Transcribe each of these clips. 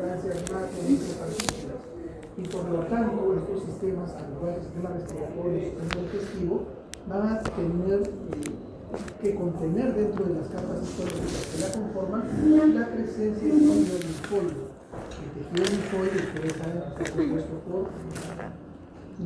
sustancias macro y micropartículas. Y por lo tanto, estos sistemas, al igual que el sistema respiratorio y el sistema digestivo, van a tener que contener dentro de las capas histológicas que la conforman la presencia de tejido linfoide. El tejido linfoide, ustedes saben que está compuesto por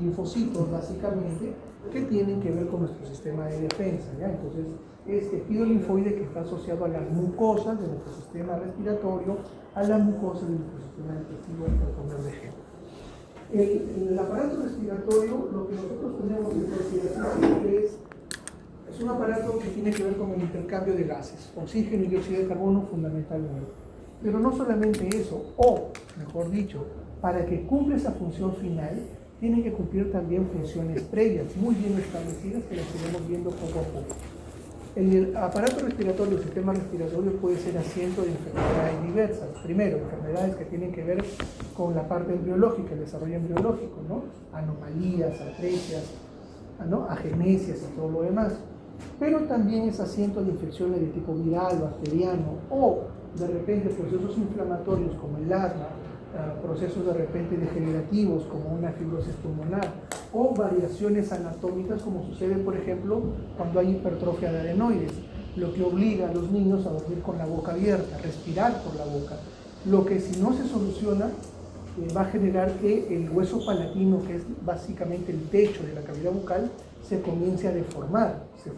linfocitos, básicamente, que tienen que ver con nuestro sistema de defensa, ¿ya? Entonces, es tejido linfoide que está asociado a las mucosas de nuestro sistema respiratorio, a la mucosa de nuestro sistema digestivo, por poner de ejemplo. El aparato respiratorio, lo que nosotros tenemos en consideración es un aparato que tiene que ver con el intercambio de gases, oxígeno y dióxido de carbono fundamentalmente. Pero no solamente eso, o mejor dicho, para que cumpla esa función final, tiene que cumplir también funciones previas, muy bien establecidas, que las iremos viendo poco a poco. El aparato respiratorio, el sistema respiratorio puede ser asiento de enfermedades diversas. Primero, enfermedades que tienen que ver con la parte embriológica, el desarrollo embriológico, ¿no? Anomalías, atresias, ¿no? Agenesias y todo lo demás. Pero también es asiento de infecciones de tipo viral, bacteriano, o de repente procesos inflamatorios como el asma, procesos de repente degenerativos como una fibrosis pulmonar, o variaciones anatómicas como sucede, por ejemplo, cuando hay hipertrofia de adenoides, lo que obliga a los niños a dormir con la boca abierta, respirar por la boca, lo que si no se soluciona va a generar que el hueso palatino, que es básicamente el techo de la cavidad bucal, se comience a deformar, se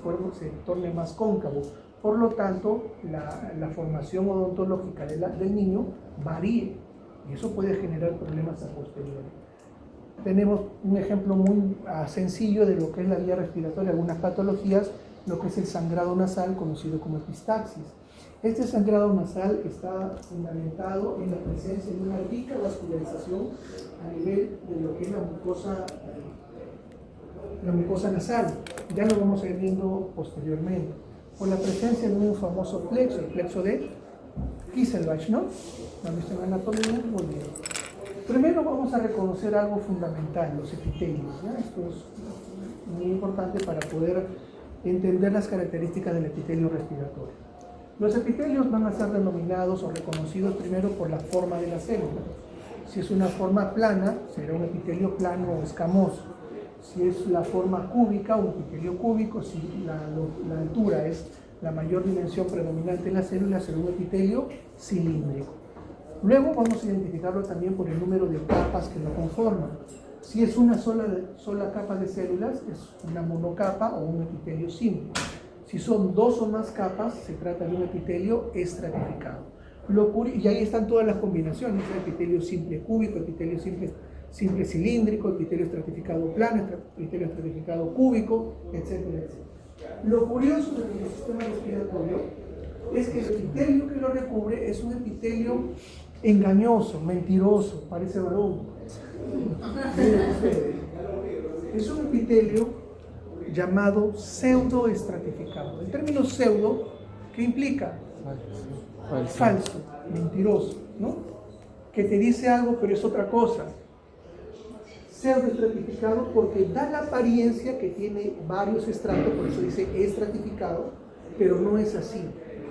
torne más cóncavo. Por lo tanto, la formación odontológica del niño varíe y eso puede generar problemas a posteriori. Tenemos un ejemplo muy sencillo de lo que es la vía respiratoria, algunas patologías, lo que es el sangrado nasal, conocido como epistaxis. Este sangrado nasal está fundamentado en la presencia de una rica vascularización a nivel de lo que es la mucosa nasal. Ya lo vamos a ir viendo posteriormente. Por la presencia de un famoso plexo, el plexo de Kieselbach, ¿no? ¿Lo han visto en anatomía? Muy bien. Primero vamos a reconocer algo fundamental, los epitelios, ¿ya? Esto es muy importante para poder entender las características del epitelio respiratorio. Los epitelios van a ser denominados o reconocidos primero por la forma de la célula. Si es una forma plana, será un epitelio plano o escamoso. Si es la forma cúbica, un epitelio cúbico. Si la altura es la mayor dimensión predominante en la célula, será un epitelio cilíndrico. Luego vamos a identificarlo también por el número de capas que lo conforman. Si es una sola capa de células, es una monocapa o un epitelio simple. Si son dos o más capas, se trata de un epitelio estratificado. Y ahí están todas las combinaciones: epitelio simple cúbico, epitelio simple cilíndrico, epitelio estratificado plano, epitelio estratificado cúbico, etcétera, etcétera. Lo curioso del sistema respiratorio es que el epitelio que lo recubre es un epitelio engañoso, mentiroso, parece varón. Es un epitelio llamado pseudoestratificado. El término pseudo, ¿qué implica? Falso, mentiroso, ¿no? Que te dice algo pero es otra cosa. Pseudoestratificado porque da la apariencia que tiene varios estratos, por eso dice estratificado, pero no es así.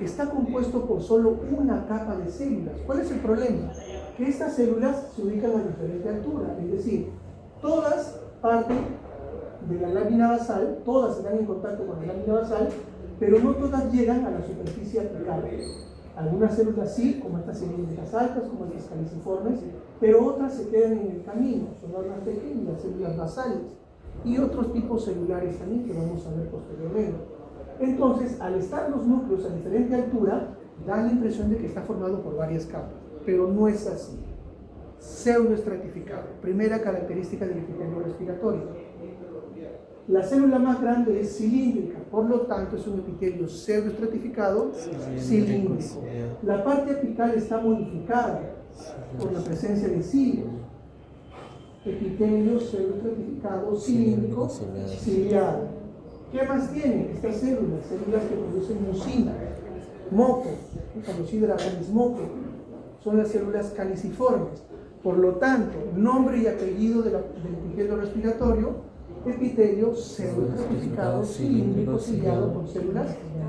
Está compuesto por solo una capa de células. ¿Cuál es el problema? Que estas células se ubican a diferente altura, es decir, todas parten de la lámina basal, todas están en contacto con la lámina basal, pero no todas llegan a la superficie apical. Algunas células sí, como estas cilíndricas altas, como estas caliciformes, pero otras se quedan en el camino, son las más pequeñas, las células basales, y otros tipos celulares también que vamos a ver posteriormente. Entonces, al estar los núcleos a diferente altura, da la impresión de que está formado por varias capas, pero no es así. Pseudoestratificado, primera característica del epitelio respiratorio. La célula más grande es cilíndrica, por lo tanto es un epitelio pseudoestratificado cilíndrico. La parte apical está modificada por la presencia de cilios. Epitelio pseudoestratificado cilíndrico ciliado. ¿Qué más tiene estas células? Células que producen mucina, moco, conocida la moco. Son las células caliciformes. Por lo tanto, nombre y apellido del epitelio respiratorio: epitelio pseudoestratificado cilíndrico ciliado con células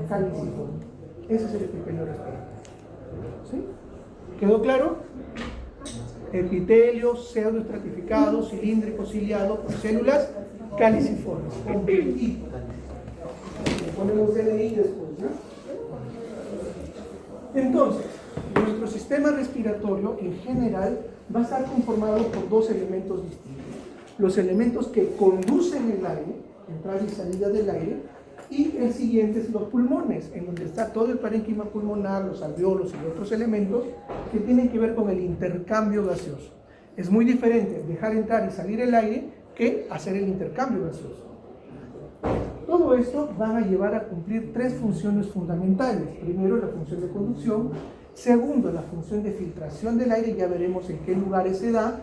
caliciformes. Ese es el epitelio respiratorio. ¿Sí? ¿Quedó claro? Epitelio pseudoestratificado, cilíndrico, ciliado, con células caliciformes. Completito. Le ponemos DNI después, ¿no? Entonces, nuestro sistema respiratorio en general va a estar conformado por dos elementos distintos. Los elementos que conducen el aire, entrada y salida del aire, y el siguiente es los pulmones, en donde está todo el parénquima pulmonar, los alveolos y otros elementos que tienen que ver con el intercambio gaseoso. Es muy diferente dejar entrar y salir el aire que hacer el intercambio gaseoso. Todo esto van a llevar a cumplir tres funciones fundamentales. Primero, la función de conducción. Segundo, la función de filtración del aire. Ya veremos en qué lugares se da,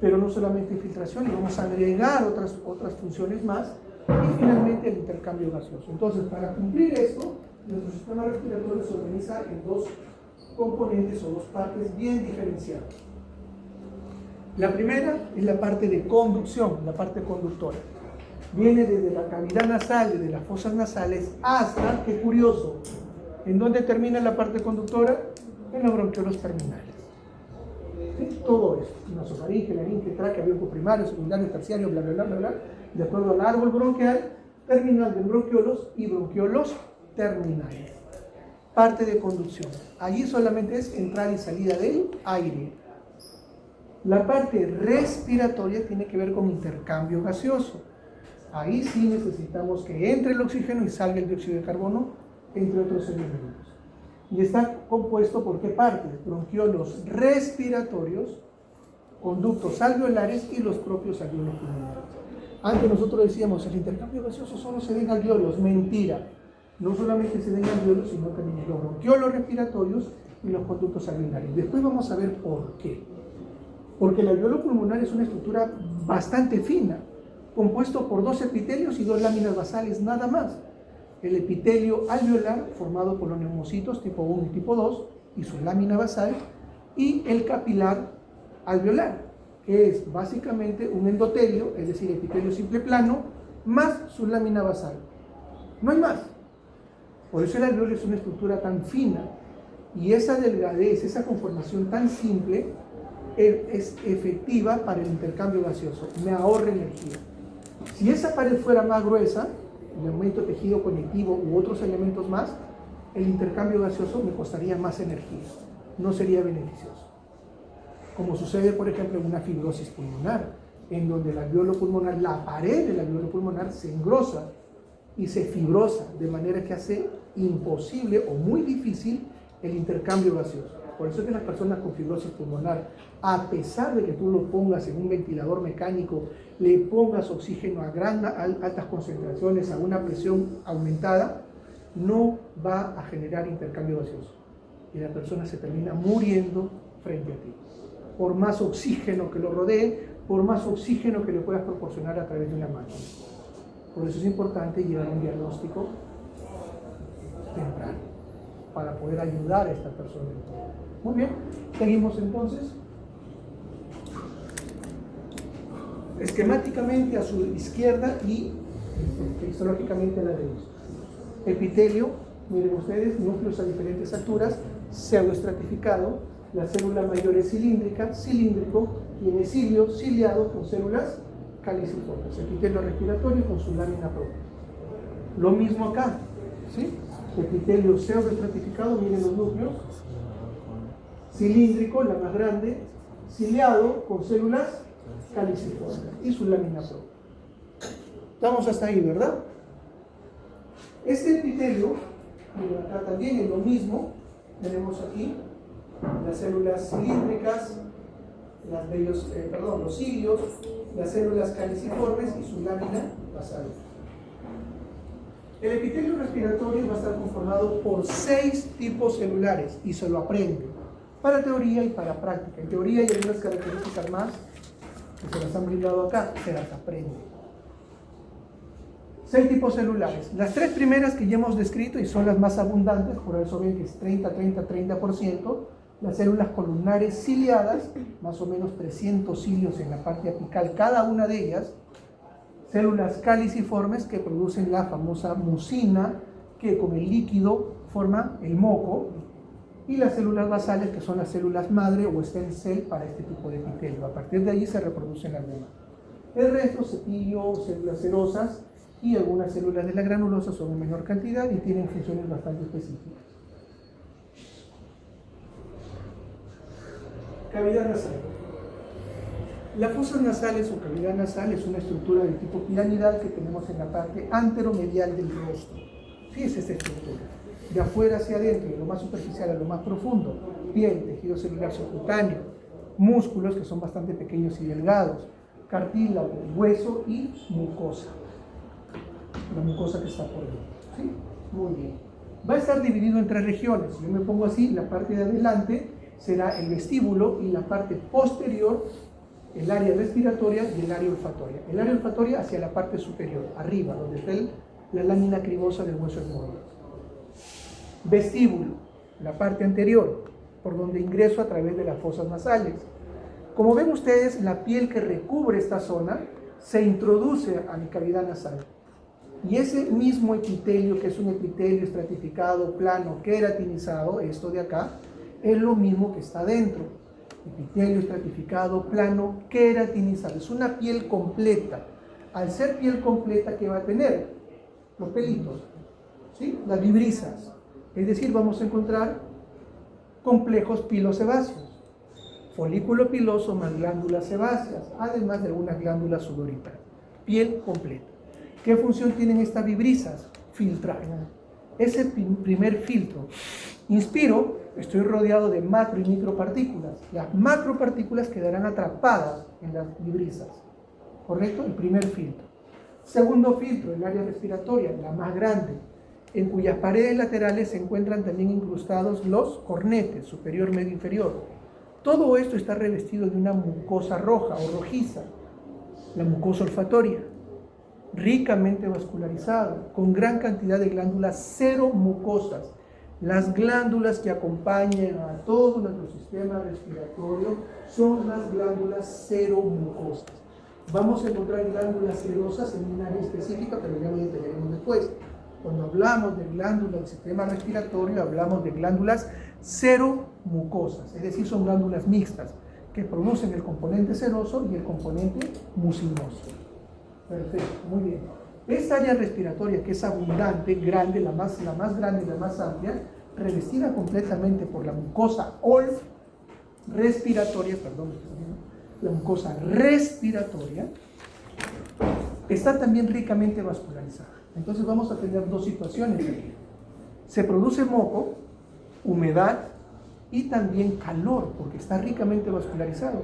pero no solamente filtración, y vamos a agregar otras funciones más. Y finalmente, el intercambio gaseoso. Entonces, para cumplir esto, nuestro sistema respiratorio se organiza en dos componentes o dos partes bien diferenciadas. La primera es la parte de conducción, la parte conductora. Viene desde la cavidad nasal, desde las fosas nasales, hasta, qué curioso, ¿en dónde termina la parte conductora? En los bronquiolos terminales. ¿Sí? Todo esto, nasofaringe, laringe, tráquea, bronco primario, secundario, terciario, bla, bla, bla, bla, bla, de acuerdo al árbol bronquial, terminal de bronquiolos y bronquiolos terminales. Parte de conducción. Allí solamente es entrada y salida del aire. La parte respiratoria tiene que ver con intercambio gaseoso. Ahí sí necesitamos que entre el oxígeno y salga el dióxido de carbono, entre otros elementos. Y está compuesto por qué partes: bronquiolos respiratorios, conductos alveolares y los propios alveolos pulmonares. Antes nosotros decíamos, el intercambio gaseoso solo se da en alveolos. Mentira. No solamente se da en alveolos, sino también en los bronquiolos respiratorios y los conductos alveolares. Después vamos a ver por qué. Porque el alveolo pulmonar es una estructura bastante fina, compuesto por dos epitelios y dos láminas basales, nada más. El epitelio alveolar, formado por los neumocitos tipo 1 y tipo 2, y su lámina basal, y el capilar alveolar, que es básicamente un endotelio, es decir, epitelio simple plano, más su lámina basal. No hay más. Por eso el alveolo es una estructura tan fina, y esa delgadez, esa conformación tan simple, es efectiva para el intercambio gaseoso, me ahorra energía. Si esa pared fuera más gruesa, el aumento de tejido conectivo u otros elementos más, el intercambio gaseoso me costaría más energía, no sería beneficioso. Como sucede, por ejemplo, en una fibrosis pulmonar, en donde el alveolo pulmonar, la pared del alveolo pulmonar se engrosa y se fibrosa, de manera que hace imposible o muy difícil el intercambio gaseoso. Por eso es que las personas con fibrosis pulmonar, a pesar de que tú lo pongas en un ventilador mecánico, le pongas oxígeno a altas concentraciones, a una presión aumentada, no va a generar intercambio gaseoso. Y la persona se termina muriendo frente a ti. Por más oxígeno que lo rodee, por más oxígeno que le puedas proporcionar a través de una máquina. Por eso es importante llevar un diagnóstico temprano, para poder ayudar a esta persona. Muy bien, seguimos entonces. Esquemáticamente a su izquierda y histológicamente a la derecha. Epitelio, miren ustedes, núcleos a diferentes alturas, pseudoestratificado. La célula mayor es cilíndrica, cilíndrico, tiene cilio, ciliado con células caliciformes. Epitelio respiratorio con su lámina propia. Lo mismo acá, ¿sí? Epitelio pseudoestratificado, miren los núcleos, cilíndrico, la más grande, ciliado con células caliciformes y su lámina propia. Estamos hasta ahí, ¿verdad? Este epitelio, miren acá también es lo mismo, tenemos aquí las células cilíndricas, los cilios, las células caliciformes y su lámina basal. El epitelio respiratorio va a estar conformado por 6 tipos celulares y se lo aprende para teoría y para práctica. En teoría hay algunas características más que se las han brindado acá, se las aprende. 6 tipos celulares. Las 3 primeras que ya hemos descrito y son las más abundantes, por eso ven que es 30%, las células columnares ciliadas, más o menos 300 cilios en la parte apical, cada una de ellas. Células caliciformes que producen la famosa mucina, que con el líquido forma el moco. y las células basales, que son las células madre o stem cell para este tipo de epitelio. A partir de allí se reproducen las demás. El resto, cepillo, células serosas y algunas células de la granulosa son en menor cantidad y tienen funciones bastante específicas. Cavidad nasal. Las fosas nasales o cavidad nasal es una estructura de tipo piramidal que tenemos en la parte anteromedial del rostro. Fíjense esta estructura. De afuera hacia adentro, de lo más superficial a lo más profundo, piel, tejido celular subcutáneo, músculos que son bastante pequeños y delgados, cartílago, hueso y mucosa. La mucosa que está por dentro. ¿Sí? Muy bien. Va a estar dividido en 3 regiones. Si yo me pongo así, la parte de adelante será el vestíbulo y la parte posterior, el área respiratoria y el área olfatoria. El área olfatoria hacia la parte superior, arriba, donde está la lámina cribosa del hueso etmoide. Vestíbulo, la parte anterior, por donde ingreso a través de las fosas nasales. Como ven ustedes, la piel que recubre esta zona se introduce a mi cavidad nasal. Y ese mismo epitelio, que es un epitelio estratificado, plano, queratinizado, esto de acá, es lo mismo que está dentro. Epitelio estratificado, plano, queratinizado. Es una piel completa. Al ser piel completa, ¿qué va a tener? Los pelitos, ¿sí? Las vibrisas. Es decir, vamos a encontrar complejos pilosebáceos. Folículo piloso más glándulas sebáceas, además de algunas glándulas sudoríparas. Piel completa. ¿Qué función tienen estas vibrisas? Filtrar. Ese primer filtro. Inspiro, estoy rodeado de macro y micropartículas. Las macropartículas quedarán atrapadas en las vibrisas. ¿Correcto? El primer filtro. Segundo filtro, el área respiratoria, la más grande, en cuyas paredes laterales se encuentran también incrustados los cornetes, superior, medio, inferior. Todo esto está revestido de una mucosa roja o rojiza, la mucosa olfatoria, ricamente vascularizada, con gran cantidad de glándulas seromucosas. Las glándulas que acompañan a todo nuestro sistema respiratorio son las glándulas seromucosas. Vamos a encontrar glándulas serosas en un área específica, pero ya lo detallaremos después. Cuando hablamos de glándulas del sistema respiratorio, hablamos de glándulas seromucosas, es decir, son glándulas mixtas que producen el componente seroso y el componente mucinoso. Perfecto, muy bien. Esta área respiratoria, que es abundante, grande, la más grande y la más amplia, revestida completamente por la mucosa respiratoria, la mucosa respiratoria, está también ricamente vascularizada. Entonces vamos a tener 2 situaciones aquí. Se produce moco, humedad y también calor, porque está ricamente vascularizado.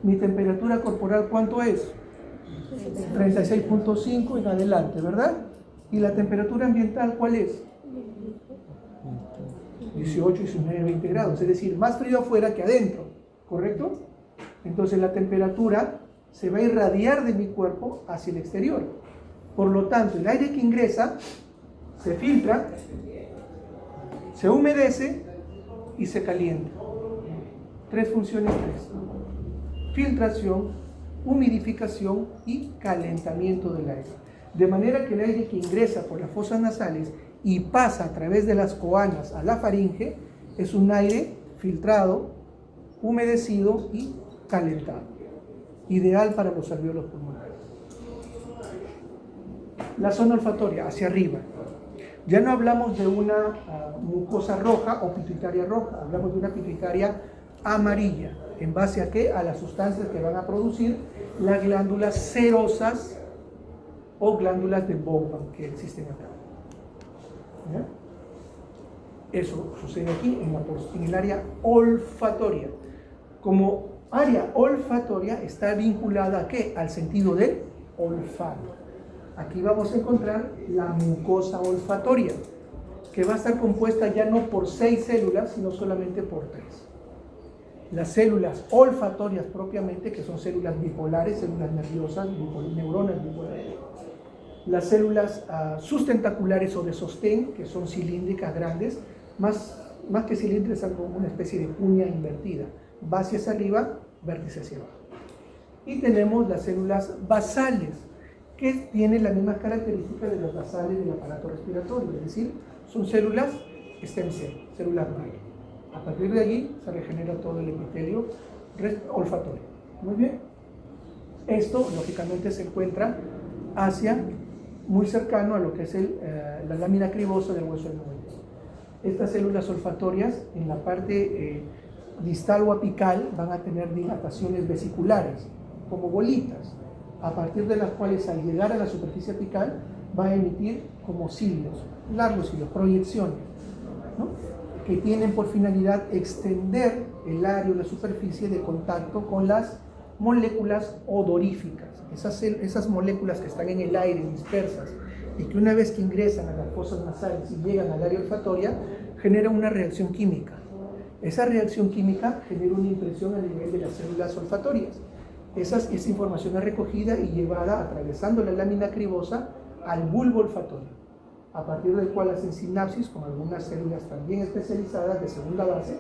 Mi temperatura corporal, ¿cuánto es? 36.5 en adelante, ¿verdad? ¿Y la temperatura ambiental cuál es? 18, 19, 20 grados, es decir, más frío afuera que adentro, ¿correcto? Entonces la temperatura se va a irradiar de mi cuerpo hacia el exterior. Por lo tanto, el aire que ingresa se filtra, se humedece y se calienta. 3 funciones, 3. Filtración, humidificación y calentamiento del aire. De manera que el aire que ingresa por las fosas nasales y pasa a través de las coanas a la faringe es un aire filtrado, humedecido y calentado. Ideal para los alvéolos pulmonares. La zona olfatoria, hacia arriba. Ya no hablamos de una mucosa roja o pituitaria roja, hablamos de una pituitaria amarilla. ¿En base a qué? A las sustancias que van a producir las glándulas serosas o glándulas de Bowman que existen acá. ¿Ya? Eso sucede aquí en el área olfatoria. Como área olfatoria está vinculada ¿a qué? Al sentido del olfato. Aquí vamos a encontrar la mucosa olfatoria, que va a estar compuesta ya no por 6 células, sino solamente por 3. Las células olfatorias propiamente, que son células bipolares, células nerviosas, neuronas bipolares. Las células sustentaculares o de sostén, que son cilíndricas grandes, más que cilíndricas, son como una especie de cuña invertida, base hacia arriba, vértice hacia abajo. Y tenemos las células basales, que tienen las mismas características de las basales del aparato respiratorio, es decir, son células stem cell, células madre. A partir de allí se regenera todo el epitelio olfatorio. Muy bien. Esto, lógicamente, se encuentra muy cercano a lo que es la lámina cribosa del hueso del noventino. Estas células olfatorias, en la parte distal o apical, van a tener dilataciones vesiculares, como bolitas, a partir de las cuales, al llegar a la superficie apical, va a emitir como cilios, largos cilios, proyecciones, ¿no?, que tienen por finalidad extender el área o la superficie de contacto con las moléculas odoríficas, esas moléculas que están en el aire dispersas y que una vez que ingresan a las fosas nasales y llegan al área olfatoria, generan una reacción química. Esa reacción química genera una impresión a nivel de las células olfatorias. Esa información es recogida y llevada atravesando la lámina cribosa al bulbo olfatorio, a partir del cual hacen sinapsis con algunas células también especializadas de segunda base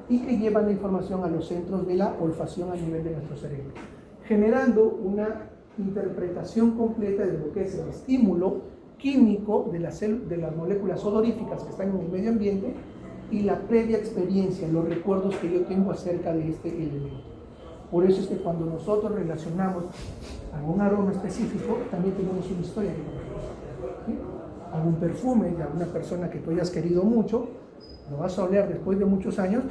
y que llevan la información a los centros de la olfacción a nivel de nuestro cerebro, generando una interpretación completa de lo que es el estímulo químico de las moléculas odoríficas que están en el medio ambiente y la previa experiencia, los recuerdos que yo tengo acerca de este elemento. Por eso es que cuando nosotros relacionamos algún aroma específico, también tenemos una historia que contar, ¿sí? Algún perfume de alguna persona que tú hayas querido mucho, lo vas a oler después de muchos años,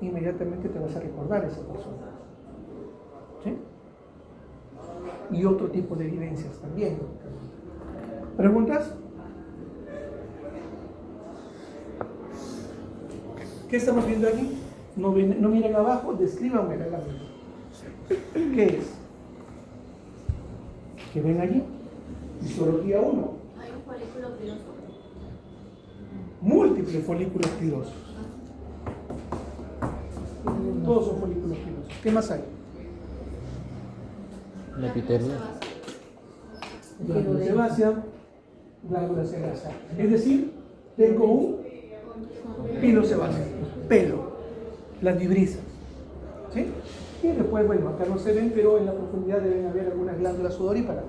inmediatamente te vas a recordar a esa persona, ¿sí? Y otro tipo de vivencias también. ¿Preguntas? ¿Qué estamos viendo aquí? No miren abajo, descríbanme la lámina. ¿Qué es? ¿Qué ven allí? Histología 1. Hay un folículo piloso. Múltiples folículos pilosos. Todos son folículos pilosos. ¿Qué más hay? El epitelio. Glándula sebácea, glándula sebácea. Es decir, tengo un pilo sebáceo, pelo, las vibrisas, ¿sí? Y después, bueno, acá no se ven, pero en la profundidad deben haber algunas glándulas sudoríparas.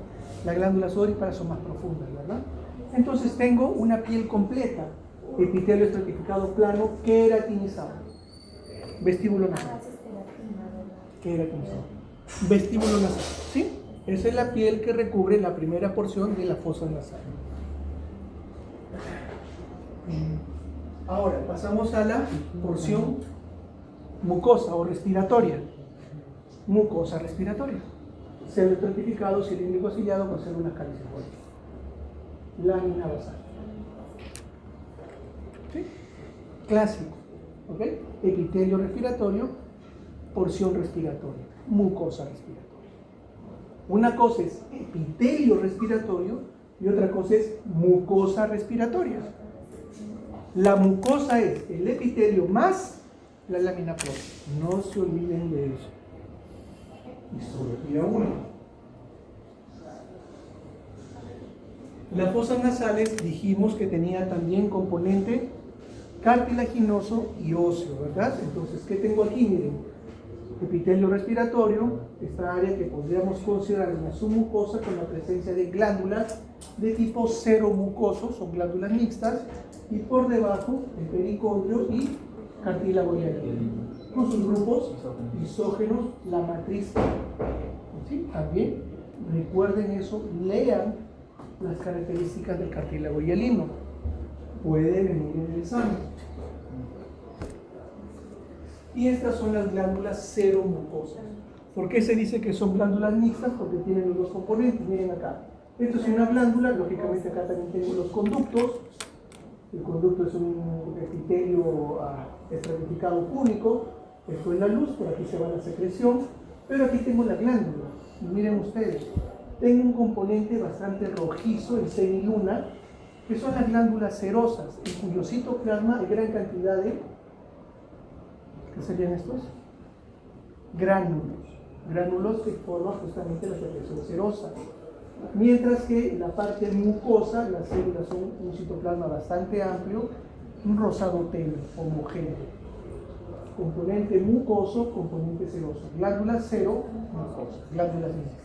Las glándulas sudoríparas son más profundas, ¿verdad? Entonces tengo una piel completa, epitelio estratificado plano, queratinizado, vestíbulo nasal, queratinizado, vestíbulo nasal, ¿sí? Esa es la piel que recubre la primera porción de la fosa nasal. Ahora pasamos a la porción mucosa o respiratoria. Mucosa respiratoria. Celo estratificado, cilíndrico ciliado con células calicefólicas. Lámina basal. ¿Sí? Clásico. ¿Ok? Epitelio respiratorio, porción respiratoria, mucosa respiratoria. Una cosa es epitelio respiratorio y otra cosa es mucosa respiratoria. La mucosa es el epitelio más la lámina propia. No se olviden de eso. Histología 1. Las fosas nasales dijimos que tenía también componente cartilaginoso y óseo, ¿verdad? Entonces, ¿qué tengo aquí? Miren, epitelio respiratorio, esta área que podríamos considerar una submucosa con la presencia de glándulas de tipo seromucoso, son glándulas mixtas, y por debajo el pericondrio y cartílago hialino, con sus grupos isógenos, la matriz. ¿Sí? También recuerden eso, lean las características del cartílago hialino. Puede venir en el examen. Y estas son las glándulas seromucosas. ¿Por qué se dice que son glándulas mixtas? Porque tienen los dos componentes. Miren acá. Esto es una glándula, lógicamente acá también tengo los conductos. El conducto es un epitelio estratificado único. Esto es la luz, por aquí se va la secreción. Pero aquí tengo la glándula. Y miren ustedes, tengo un componente bastante rojizo en semiluna, que son las glándulas serosas, en cuyo citoplasma hay gran cantidad de, ¿qué serían estos? Gránulos que forman justamente la secreción serosa. Mientras que la parte mucosa, las células son un citoplasma bastante amplio, un rosado tenue, homogéneo. Componente mucoso, componente seroso. Glándulas cero, mucosa. Glándulas mixtas.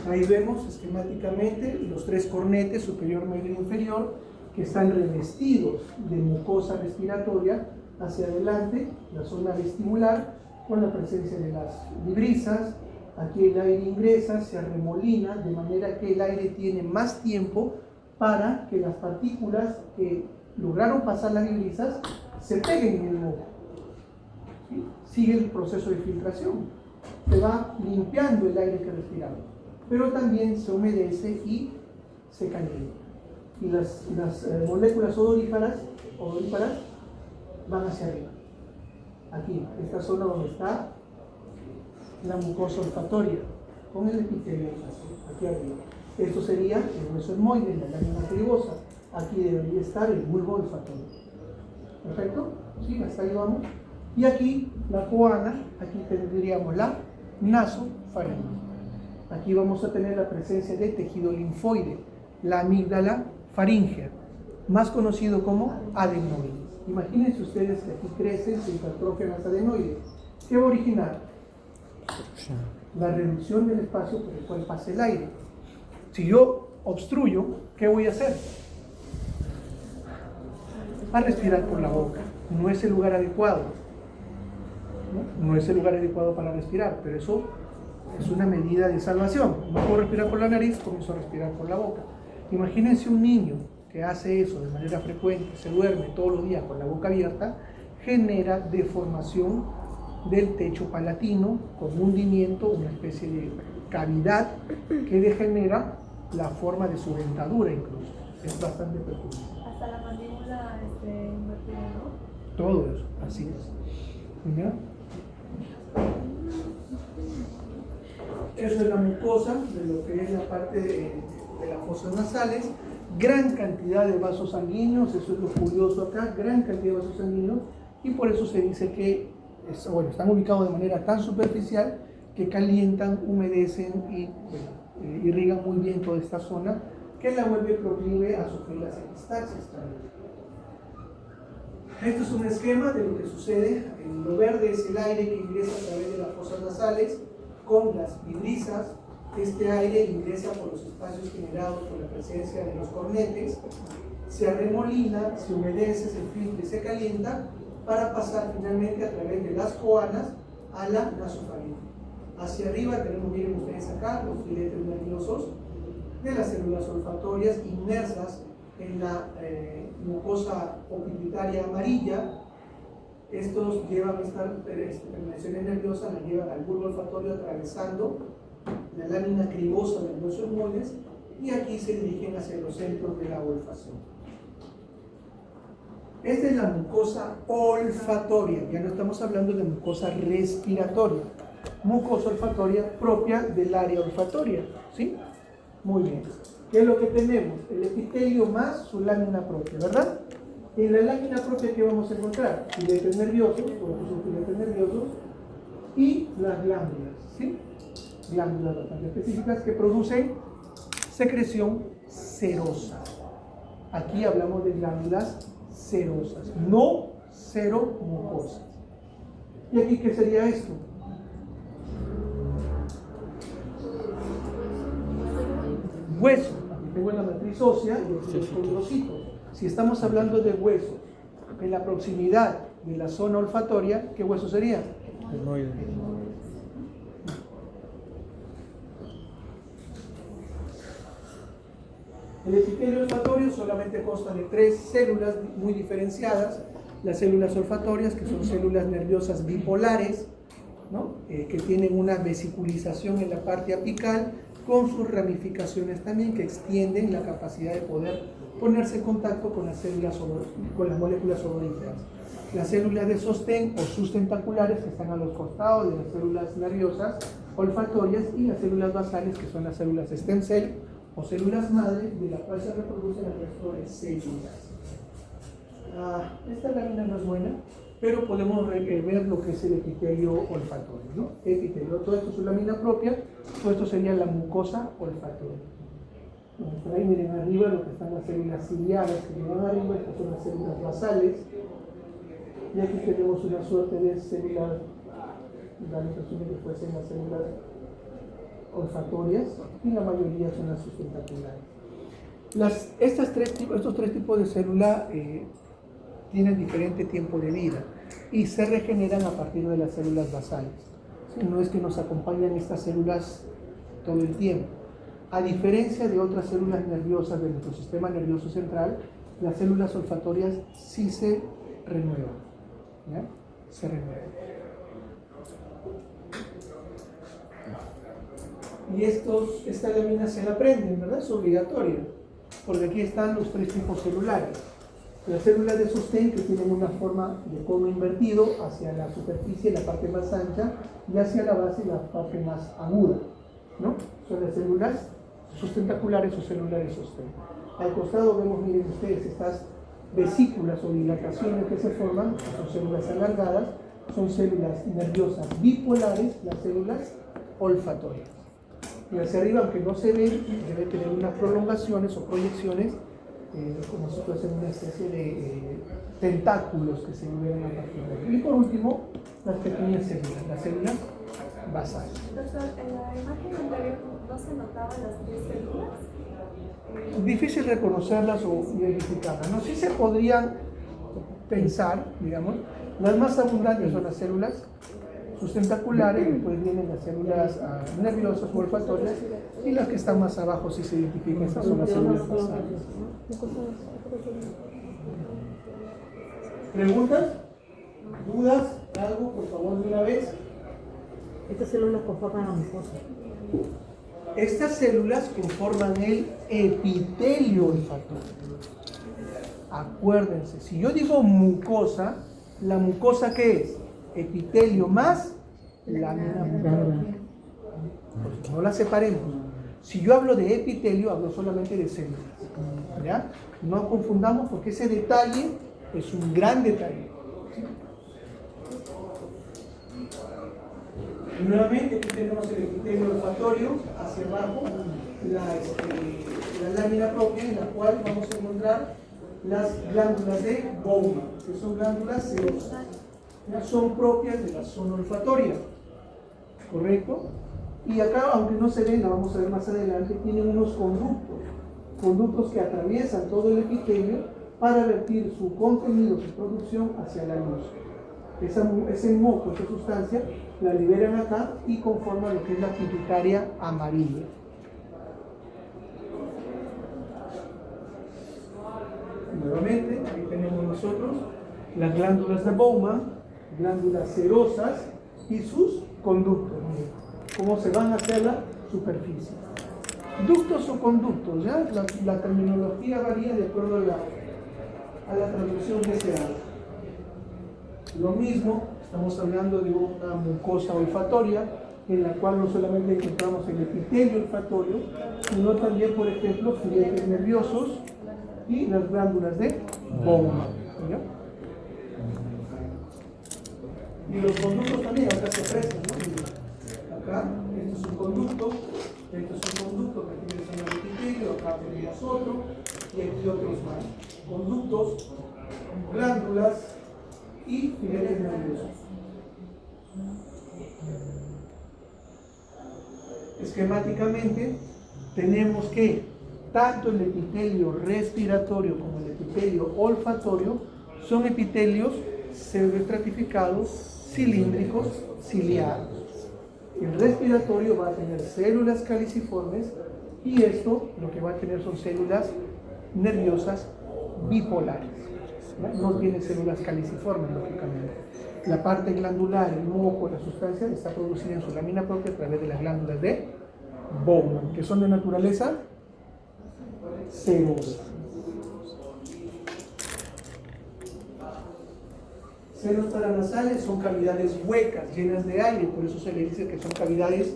Ahí vemos esquemáticamente los tres cornetes, superior, medio e inferior, que están revestidos de mucosa respiratoria hacia adelante, la zona vestibular, con la presencia de las vibrisas. Aquí el aire ingresa, se arremolina, de manera que el aire tiene más tiempo para que las partículas que lograron pasar las vibrisas se peguen en el moco. ¿Sí? Sigue el proceso de filtración, se va limpiando el aire que respiramos, pero también se humedece y se calienta. Y las moléculas odoríferas van hacia arriba. Aquí, esta zona donde está la mucosa olfatoria, con el epitelio aquí arriba. Esto sería el hueso etmoide, la lámina cribosa. Aquí debería estar el bulbo olfatorio. ¿Perfecto? ¿Sí? Hasta ahí vamos. Y aquí la coana, aquí tendríamos la nasofaringe. Aquí vamos a tener la presencia de tejido linfoide, la amígdala faríngea, más conocido como adenoides. Imagínense ustedes que aquí crecen, se hipertrofian las adenoides. ¿Qué va a originar? La reducción del espacio por el cual pasa el aire. Si yo obstruyo, ¿qué voy a hacer? A respirar por la boca. No es el lugar adecuado. No es el lugar adecuado para respirar, pero eso es una medida de salvación. No puedo respirar por la nariz, comienzo a respirar por la boca. Imagínense un niño que hace eso de manera frecuente, se duerme todos los días con la boca abierta, genera deformación del techo palatino, con hundimiento, una especie de cavidad que degenera la forma de su dentadura incluso. Es bastante perjudicial. Hasta la mandíbula invertida, ¿no? Todo eso, así es. ¿Ya? Eso es la mucosa de lo que es la parte de las fosas nasales. Gran cantidad de vasos sanguíneos, eso es lo curioso acá, gran cantidad de vasos sanguíneos, y por eso se dice que están ubicados de manera tan superficial que calientan, humedecen y irrigan muy bien toda esta zona, que la vuelve proclive a sufrir las epistaxis también. Este es un esquema de lo que sucede. Lo verde es el aire que ingresa a través de las fosas nasales con las vibrisas. Este aire ingresa por los espacios generados por la presencia de los cornetes, se arremolina, se humedece, se filtra y se calienta para pasar finalmente a través de las coanas a la nasofaringe. Hacia arriba tenemos, miren ustedes acá, los filetes nerviosos de las células olfatorias inmersas en la mucosa occipitaria amarilla. Estos llevan esta terminación nerviosa, la llevan al bulbo olfatorio atravesando la lámina cribosa de los etmoides y aquí se dirigen hacia los centros de la olfacción. Esta es la mucosa olfatoria, ya no estamos hablando de mucosa respiratoria, mucosa olfatoria propia del área olfatoria, ¿sí? Muy bien. ¿Qué es lo que tenemos? El epitelio más su lámina propia, ¿verdad? En la lámina propia, ¿qué vamos a encontrar? Filetes nerviosos, todos son filetes nerviosos, y las glándulas, ¿sí? Glándulas bastante específicas que producen secreción serosa. Aquí hablamos de glándulas serosas, no seromucosas. ¿Y aquí qué sería esto? Hueso. Aquí tengo la matriz ósea y los condrocitos. Si estamos hablando de huesos en la proximidad de la zona olfatoria, ¿qué hueso sería? Etmoide. El epitelio olfatorio solamente consta de 3 células muy diferenciadas. Las células olfatorias, que son células nerviosas bipolares, ¿no? Que tienen una vesiculización en la parte apical, con sus ramificaciones también que extienden la capacidad de poder ponerse en contacto con las células con las moléculas odoríferas. Las células de sostén o sustentaculares, que están a los costados de las células nerviosas olfatorias, y las células basales, que son las células stem cell o células madre, de las cuales se reproducen el resto de células. Esta lámina no es buena, pero podemos ver lo que es el epitelio olfatorio, ¿no? Epitelio, todo esto es su lámina propia, todo esto sería la mucosa olfatoria. Por ahí miren arriba lo que están las células ciliares que llevan arriba, estas son las células basales, y aquí tenemos una suerte de células, da la impresión de que fuesen las células olfatorias y la mayoría son las sustentaculares. Estos tres tipos de célula tienen diferente tiempo de vida y se regeneran a partir de las células basales. ¿Sí? No es que nos acompañan estas células todo el tiempo. A diferencia de otras células nerviosas de nuestro sistema nervioso central, las células olfatorias sí se renuevan. ¿Ya? Se renuevan. Y esta lámina se la aprenden, ¿verdad? Es obligatoria, porque aquí están los tres tipos celulares. Las células de sostén, que tienen una forma de cono invertido hacia la superficie, la parte más ancha, y hacia la base, la parte más aguda, ¿no? Son las células sustentaculares o células de sostén. Al costado vemos, miren ustedes, estas vesículas o dilataciones que se forman, son células alargadas, son células nerviosas bipolares, las células olfatorias. Y hacia arriba, aunque no se ven, debe tener unas prolongaciones o proyecciones, como si fuesen una especie de tentáculos que se liberan a partir de ahí. Y por último, las pequeñas células, las células basales. Doctor, en la imagen anterior no se notaban las tres células. Difícil reconocerlas o identificarlas, ¿no? Sí se podrían pensar, digamos. Las más abundantes son las células sustentaculares, después vienen las células nerviosas o olfatorias, y las que están más abajo sí se identifican, estas son las células basales. ¿Preguntas? ¿Dudas? ¿Algo? Por favor, de una vez. Estas células conforman la mucosa. Estas células conforman el epitelio olfatorio. Acuérdense, si yo digo mucosa, ¿la mucosa qué es? Epitelio más lámina mucosa. Pues no la separemos. Si yo hablo de epitelio, hablo solamente de células. ¿Ya? No confundamos, porque ese detalle es un gran detalle. Y nuevamente aquí tenemos el epitelio olfatorio hacia abajo, la lámina propia, en la cual vamos a encontrar las glándulas de Bowman, que son glándulas serosas. Son propias de la zona olfatoria, ¿correcto? Y acá, aunque no se ven, la vamos a ver más adelante, tienen unos conductos que atraviesan todo el epitelio para vertir su contenido, su producción hacia la luz. Ese moco, esa sustancia, la liberan acá y conforman lo que es la pituitaria amarilla. Nuevamente, ahí tenemos nosotros las glándulas de Bowman, glándulas serosas y sus conductos, cómo se van hacia la superficie. Ductos o conductos, ¿ya? La terminología varía de acuerdo a la traducción que se haga. Lo mismo, estamos hablando de una mucosa olfatoria, en la cual no solamente encontramos el epitelio olfatorio, sino también, por ejemplo, filetes nerviosos y las glándulas de Bowman, ¿ya? Y los conductos también, acá se aprecian, ¿no? Acá, esto es un conducto, esto es un conducto que tiene el epitelio, acá tenemos otro, y aquí otros más. Conductos, glándulas y filetes nerviosos. Esquemáticamente, tenemos que tanto el epitelio respiratorio como el epitelio olfatorio son epitelios pseudoestratificados, cilíndricos, ciliados. El respiratorio va a tener células caliciformes y esto lo que va a tener son células nerviosas bipolares. No tiene células caliciformes, lógicamente. La parte glandular, el moco, la sustancia, está producida en su lámina propia a través de las glándulas de Bowman, que son de naturaleza serosa. Senos paranasales son cavidades huecas, llenas de aire, por eso se le dice que son cavidades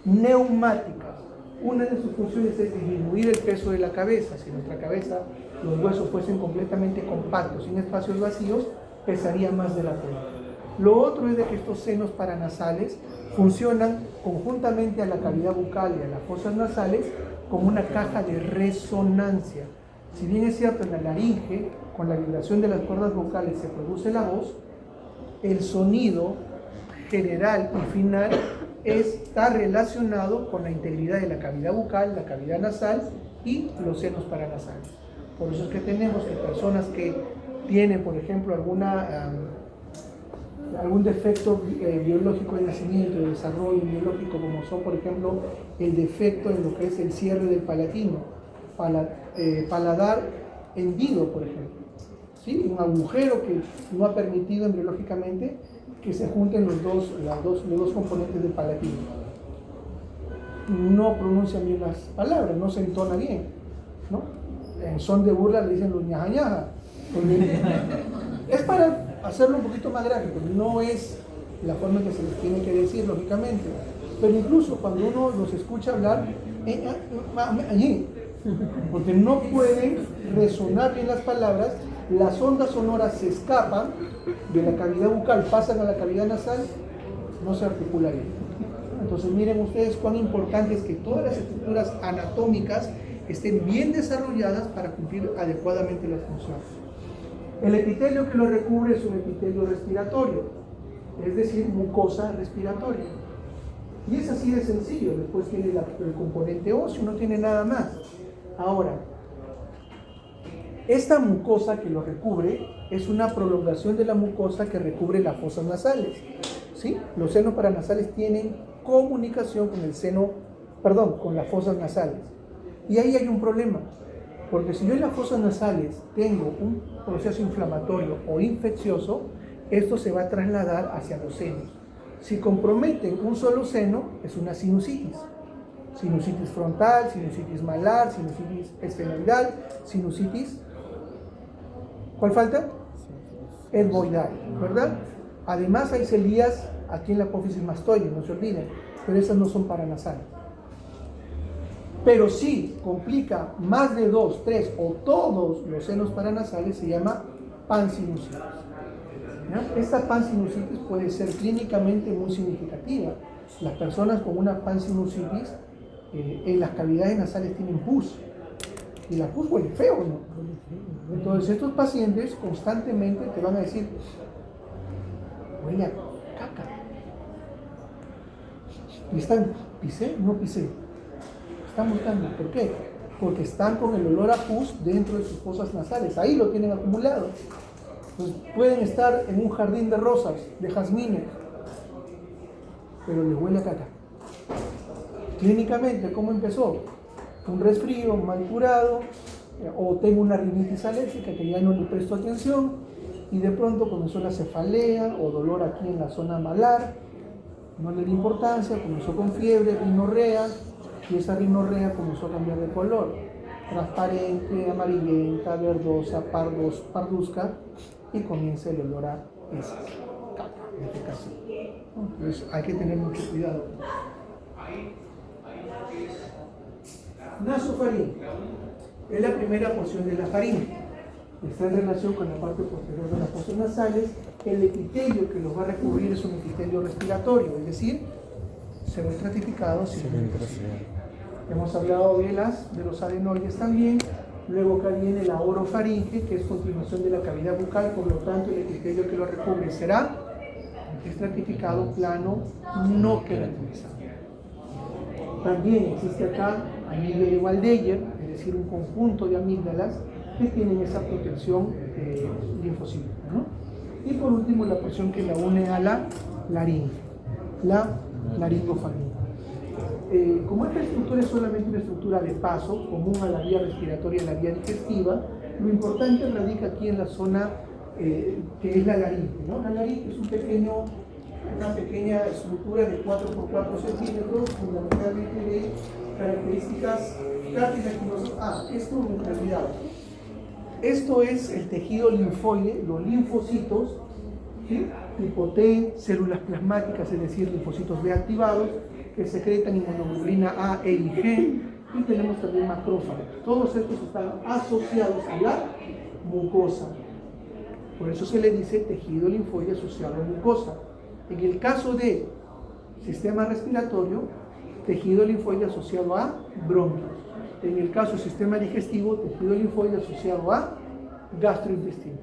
neumáticas. Una de sus funciones es disminuir el peso de la cabeza. Si nuestra cabeza, los huesos fuesen completamente compactos, sin espacios vacíos, pesaría más de la cuenta. Lo otro es de que estos senos paranasales funcionan conjuntamente a la cavidad bucal y a las fosas nasales como una caja de resonancia. Si bien es cierto, en la laringe, con la vibración de las cuerdas vocales se produce la voz, el sonido general y final está relacionado con la integridad de la cavidad bucal, la cavidad nasal y los senos paranasales. Por eso es que tenemos que personas que tienen, por ejemplo, algún defecto biológico de nacimiento, de desarrollo biológico, como son, por ejemplo, el defecto en lo que es el cierre del palatino, paladar hendido, por ejemplo, ¿sí? Un agujero que no ha permitido embriológicamente que se junten los dos componentes del palatino. No pronuncian bien las palabras, no se entona bien, ¿no? En son de burla le dicen los ñaja ñaja. Es para hacerlo un poquito más gráfico, no es la forma que se les tiene que decir, lógicamente, pero incluso cuando uno los escucha hablar, porque no pueden resonar bien las palabras, las ondas sonoras se escapan de la cavidad bucal, pasan a la cavidad nasal, no se articula bien. Entonces miren ustedes cuán importante es que todas las estructuras anatómicas estén bien desarrolladas para cumplir adecuadamente las funciones. El epitelio que lo recubre es un epitelio respiratorio, es decir, mucosa respiratoria. Y es así de sencillo, después tiene el componente óseo, no tiene nada más. Ahora, esta mucosa que lo recubre es una prolongación de la mucosa que recubre las fosas nasales, ¿sí? Los senos paranasales tienen comunicación con las fosas nasales. Y ahí hay un problema, porque si yo en las fosas nasales tengo un proceso inflamatorio o infeccioso, esto se va a trasladar hacia los senos. Si comprometen un solo seno, es una sinusitis. Sinusitis frontal, sinusitis malar, sinusitis esfenoidal, sinusitis, ¿cuál falta? Etmoidal, ¿verdad? Además hay celías aquí en la apófisis mastoide, no se olviden, pero esas no son paranasales. Pero si complica más de 2, 3 o todos los senos paranasales, se llama pansinusitis. ¿Ya? Esta pansinusitis puede ser clínicamente muy significativa. Las personas con una pansinusitis en las cavidades nasales tienen pus. Y la pus huele feo, ¿no? Entonces estos pacientes constantemente te van a decir, huele a caca. Y están, ¿pisé? No pisé. Están buscando. ¿Por qué? Porque están con el olor a pus dentro de sus fosas nasales. Ahí lo tienen acumulado. Pues pueden estar en un jardín de rosas, de jazmines, pero les huele a caca. Clínicamente, ¿cómo empezó? Un resfrío mal curado, o tengo una rinitis alérgica que ya no le presto atención, y de pronto comenzó la cefalea o dolor aquí en la zona malar, no le di importancia, comenzó con fiebre, rinorrea, y esa rinorrea comenzó a cambiar de color, transparente, amarillenta, verdosa, parduzca, y comienza el olor a heces, caca, defecación. Entonces hay que tener mucho cuidado. Nasofaringe es la primera porción de la faringe. Está en relación con la parte posterior de las fosas nasales. El epitelio que los va a recubrir es un epitelio respiratorio, es decir, pseudoestratificado. Hemos hablado de los adenoides también. Luego acá viene la orofaringe, que es continuación de la cavidad bucal, por lo tanto el epitelio que lo recubre será estratificado, plano, no queratinizado. También existe acá amígdala de Waldeyer, es decir, un conjunto de amígdalas que tienen esa protección linfocítica, ¿no? Y por último, la porción que la une a la laringe, la laringofaringe. Como esta estructura es solamente una estructura de paso, común a la vía respiratoria y a la vía digestiva, lo importante radica aquí en la zona que es la laringe, ¿no? La laringe es una pequeña estructura de 4 por 4 centímetros, fundamentalmente de características cartilaginosas. Esto en realidad, esto es el tejido linfoide, los linfocitos, ¿sí? Tipo T, células plasmáticas, es decir, linfocitos B activados, que secretan inmunoglobulina A, E y G, y tenemos también macrófagos. Todos estos están asociados a la mucosa. Por eso se le dice tejido linfoide asociado a mucosa. En el caso de sistema respiratorio, tejido linfoide asociado a bronquios. En el caso del sistema digestivo, tejido linfoide asociado a gastrointestino.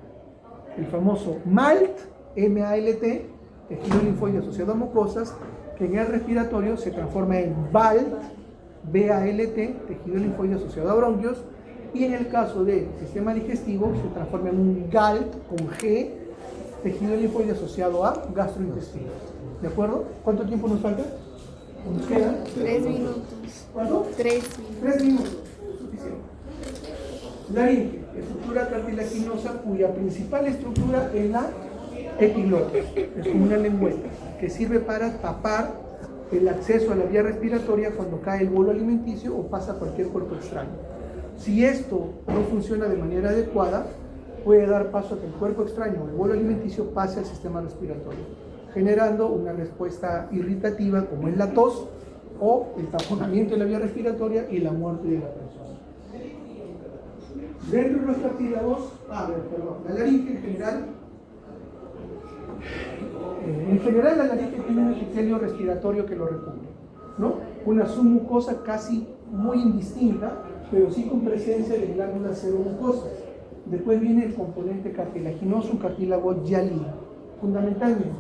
El famoso MALT, M-A-L-T, tejido linfoide asociado a mucosas, que en el respiratorio se transforma en BALT, B-A-L-T, tejido linfoide asociado a bronquios, y en el caso del sistema digestivo se transforma en un GALT con G, tejido linfoide asociado a gastrointestino. ¿De acuerdo? ¿Cuánto tiempo nos falta? ¿Nos quedan? 3 minutos. ¿Cuánto? 3 minutos. 3 minutos. Suficiente. Laringe, estructura cartilaginosa cuya principal estructura es la epiglotis. Es como una lengüeta que sirve para tapar el acceso a la vía respiratoria cuando cae el bolo alimenticio o pasa cualquier cuerpo extraño. Si esto no funciona de manera adecuada, puede dar paso a que el cuerpo extraño o el bolo alimenticio pase al sistema respiratorio, generando una respuesta irritativa como es la tos o el taponamiento de la vía respiratoria y la muerte de la persona. Dentro de los cartílagos, la laringe en general la laringe tiene un epitelio respiratorio que lo recubre, ¿no? Una submucosa casi muy indistinta, pero sí con presencia de glándulas seromucosas. Después viene el componente cartilaginoso, un cartílago hialino. Fundamentalmente,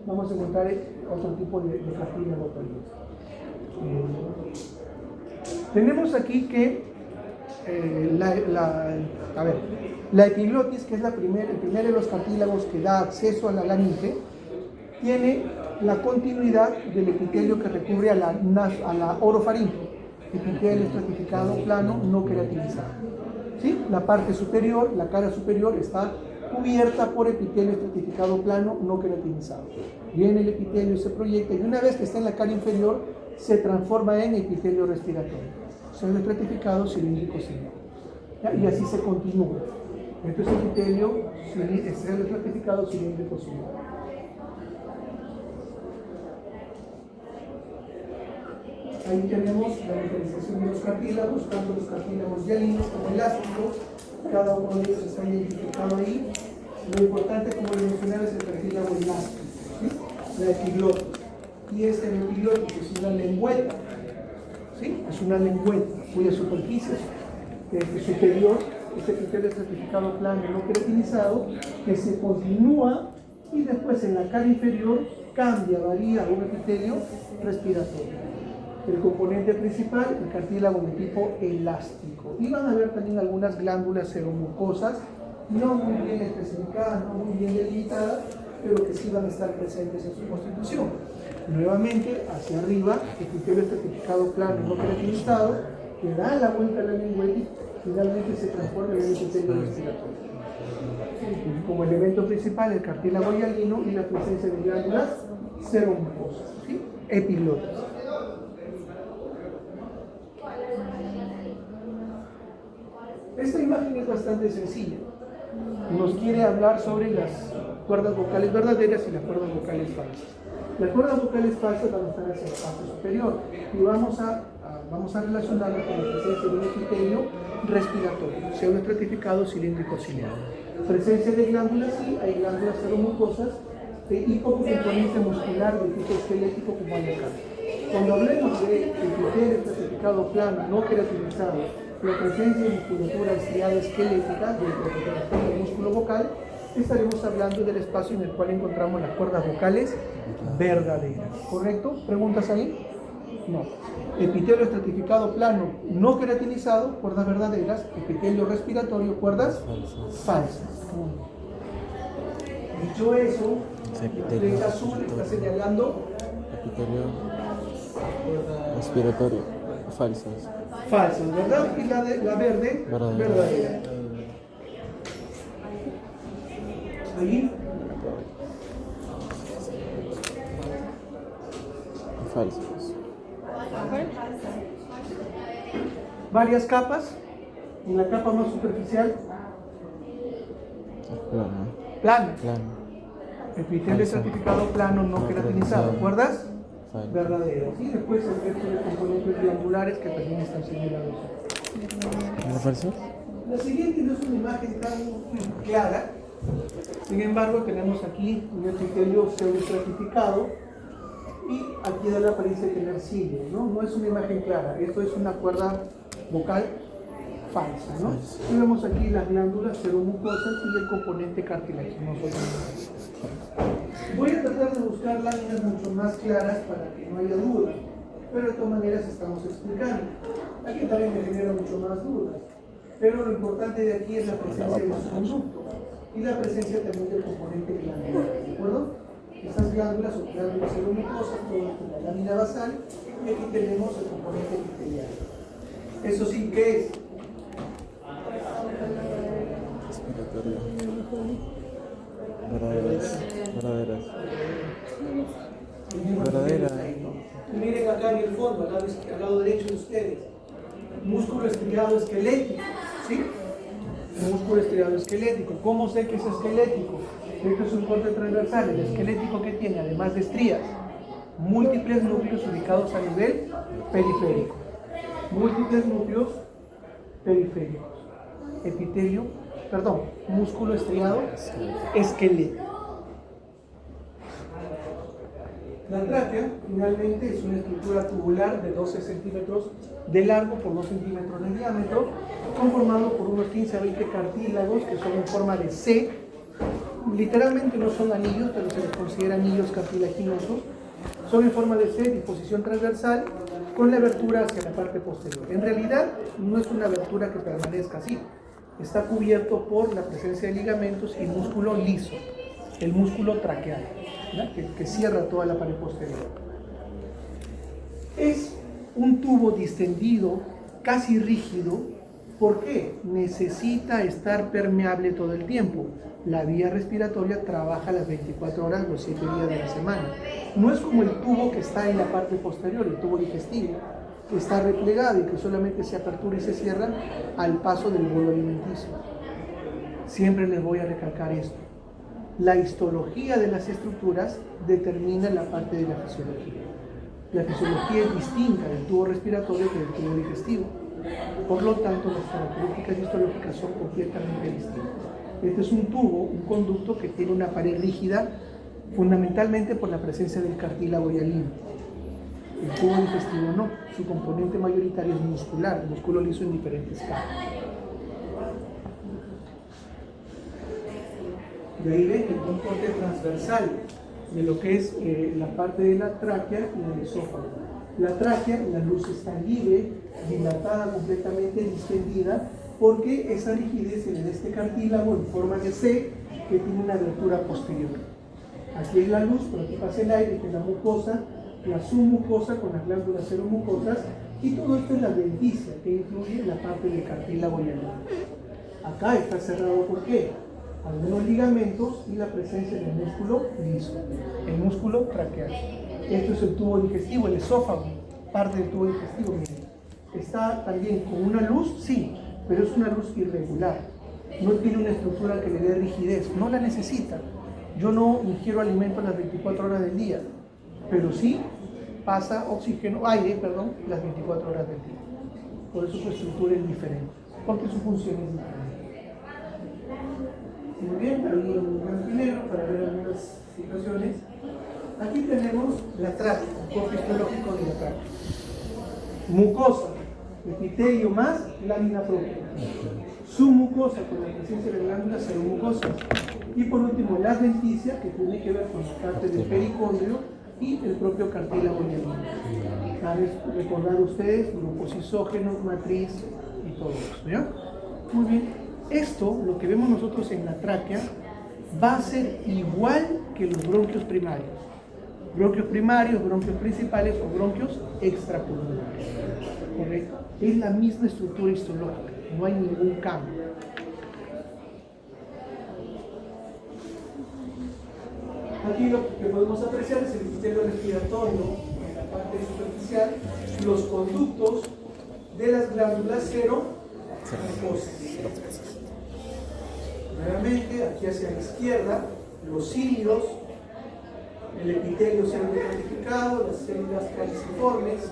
vamos a encontrar otro tipo de cartílago también. Tenemos aquí que la epiglotis, que es el primer de los cartílagos que da acceso a la laringe, tiene la continuidad del epitelio que recubre a la orofaringe, epitelio estratificado plano no queratinizado. ¿Sí? La parte superior, la cara superior, está cubierta por epitelio estratificado plano no queratinizado. Viene el epitelio, se proyecta y una vez que está en la cara inferior se transforma en epitelio respiratorio, pseudo estratificado cilíndrico cilíndrico. Y así se continúa. Esto es epitelio pseudo estratificado cilíndrico cilíndrico. Ahí tenemos la diferenciación de los cartílagos, tanto los cartílagos hialinos como elásticos, cada uno de ellos está identificado ahí. Lo importante, como les mencionaba, es el cartílago elástico, ¿sí? La epiglotis. Y esta epiglotis es una lengüeta, ¿sí? Es una lengüeta cuya superficie superior es epitelio estratificado plano no queratinizado, que se continúa y después en la cara inferior cambia, varía a un epitelio respiratorio. El componente principal, el cartílago de tipo elástico. Y van a ver también algunas glándulas seromucosas, no muy bien especificadas, no muy bien delimitadas, pero que sí van a estar presentes en su constitución. Nuevamente, hacia arriba, epitelio estratificado plano no queratinizado, que da la vuelta a la lengüeta y finalmente se transforma en el epitelio respiratorio. Como elemento principal, el cartílago hialino y la presencia de glándulas seromucosas, ¿sí? Epiglotis. Esta imagen es bastante sencilla. Nos quiere hablar sobre las cuerdas vocales verdaderas y las cuerdas vocales falsas. Las cuerdas vocales falsas van a estar hacia la parte superior y vamos a relacionarlas con la presencia de un epitelio respiratorio, pseudoestratificado cilíndrico ciliado. Presencia de glándulas, sí, hay glándulas seromucosas y poco componente muscular de tipo esquelético como hay acá. Cuando hablemos de epitelio estratificado plano no queratinizado, la presencia de musculatura estriada esquelética del músculo vocal, estaremos hablando del espacio en el cual encontramos las cuerdas vocales verdaderas. ¿Correcto? ¿Preguntas ahí? No. Epitelio estratificado plano no queratinizado, cuerdas verdaderas. Epitelio respiratorio, cuerdas falsas. Dicho eso, la flecha azul está señalando epitelio respiratorio. Falsas. Falsas, ¿verdad? Y la verde, verdadera. Ahí. Falsas. Varias capas. En la capa más superficial, plano. Epitelio estratificado plano no queratinizado. ¿Recuerdas? Verdaderos. Y después el resto de componentes glandulares que también están señalados. La siguiente no es una imagen tan clara. Sin embargo, tenemos aquí un epitelio pseudoestratificado y aquí da la apariencia de tener cilios, ¿no? No es una imagen clara. Esto es una cuerda vocal falsa, ¿no? Y vemos aquí las glándulas seromucosas y el componente cartilaginoso. Voy a tratar de buscar láminas mucho más claras para que no haya dudas, pero de todas maneras estamos explicando. Aquí también me genera mucho más dudas, pero lo importante de aquí es la presencia de los conductos y la presencia también del componente glandular, ¿de acuerdo? Estas glándulas o glándulas seromucosas, todo esto es la lámina basal, y aquí tenemos el componente epitelial. Eso sí, ¿qué es? Respiratorio. Verdaderas. Verdaderas. Y miren acá en el fondo, al lado derecho de ustedes, músculo estriado esquelético, ¿sí? Músculo estriado esquelético. ¿Cómo sé que es esquelético? Esto es un corte transversal. El esquelético que tiene, además de estrías, múltiples núcleos ubicados a nivel periférico. Múltiples núcleos periféricos. Músculo estriado esquelético. La tráquea, finalmente, es una estructura tubular de 12 centímetros de largo por 2 centímetros de diámetro, conformado por unos 15 a 20 cartílagos que son en forma de C. Literalmente no son anillos, pero se les considera anillos cartilaginosos. Son en forma de C, disposición transversal, con la abertura hacia la parte posterior. En realidad, no es una abertura que permanezca así. Está cubierto por la presencia de ligamentos y músculo liso, el músculo traqueal, que cierra toda la pared posterior. Es un tubo distendido, casi rígido. ¿Por qué? Necesita estar permeable todo el tiempo. La vía respiratoria trabaja las 24 horas, los 7 días de la semana. No es como el tubo que está en la parte posterior, el tubo digestivo, que está replegado y que solamente se apertura y se cierra al paso del bolo alimenticio. Siempre les voy a recalcar esto. La histología de las estructuras determina la parte de la fisiología. La fisiología es distinta del tubo respiratorio que del tubo digestivo. Por lo tanto, las características histológicas son completamente distintas. Este es un tubo, un conducto que tiene una pared rígida, fundamentalmente por la presencia del cartílago hialino. El tubo digestivo no, su componente mayoritario es muscular, músculo liso en diferentes capas. De ahí ven el corte transversal de lo que es la parte de la tráquea y del esófago. La tráquea, la luz está libre, dilatada, completamente distendida, porque esa rigidez se le da este cartílago en forma de C que tiene una abertura posterior. Aquí hay la luz, por aquí pasa el aire, que es la mucosa, la submucosa con las glándulas seromucosas, y todo esto es la adventicia, que incluye la parte del cartílago y el nervio. Acá está cerrado, ¿por qué? Algunos ligamentos y la presencia del músculo liso, el músculo traqueal. Esto es el tubo digestivo, el esófago, parte del tubo digestivo, miren. Está también con una luz, sí, pero es una luz irregular. No tiene una estructura que le dé rigidez, no la necesita. Yo no ingiero alimento las 24 horas del día, pero sí pasa aire, las 24 horas del día. Por eso su estructura es diferente, porque su función es diferente. Muy bien, ahí en blanco y negro para ver algunas situaciones. Aquí tenemos la tráquea, el corte histológico de la tráquea. Mucosa, epitelio más lámina propia. Submucosa con la presencia de glándulas seromucosas. Y por último, la adventicia, que tiene que ver con la parte del pericondrio y el propio cartílago hialino. Cabe recordar ustedes grupos isógenos, matriz y todo eso. ¿Ya? Muy bien. Esto, lo que vemos nosotros en la tráquea, va a ser igual que los bronquios primarios. Bronquios primarios, bronquios principales o bronquios extrapulmonares. ¿Correcto? Es la misma estructura histológica, no hay ningún cambio. Aquí lo que podemos apreciar es el epitelio respiratorio en la parte superficial, los conductos de las glándulas seromucosas. Nuevamente, aquí hacia la izquierda, los cilios, el epitelio seroidentificado, las células caliciformes,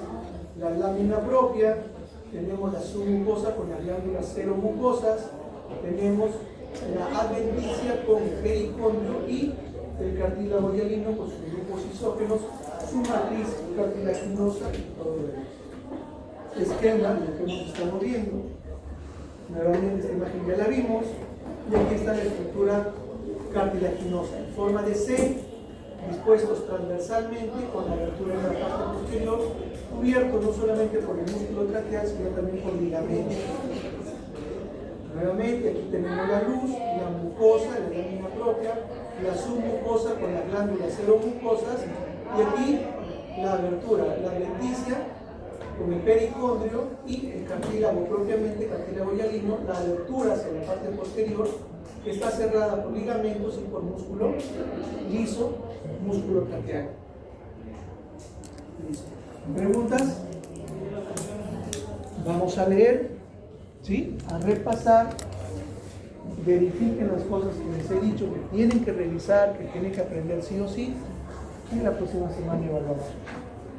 la lámina propia, tenemos la submucosa con las glándulas seromucosas, tenemos la adventicia con el pericondrio y el cartílago hialino con sus grupos isógenos, su matriz cartilaginosa y todo lo demás. Esquema, lo que hemos estado viendo. Nuevamente esta imagen ya la vimos. Y aquí está la estructura cartilaginosa en forma de C, dispuestos transversalmente con la abertura en la parte posterior, cubierto no solamente por el músculo traqueal, sino también por ligamentos. Nuevamente, aquí tenemos la luz, la mucosa, la lámina propia, la submucosa con las glándulas seromucosas, y aquí la abertura, la lenticia con el pericondrio y el cartílago propiamente, cartílago hialino, la abertura hacia la parte posterior, que está cerrada por ligamentos y por músculo liso, músculo traqueal. Listo. ¿Preguntas? Vamos a leer, ¿sí? A repasar, verifiquen las cosas que les he dicho, que tienen que revisar, que tienen que aprender sí o sí, y la próxima semana evaluamos.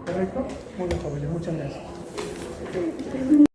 ¿Correcto? Muy bien, jóvenes, muchas gracias.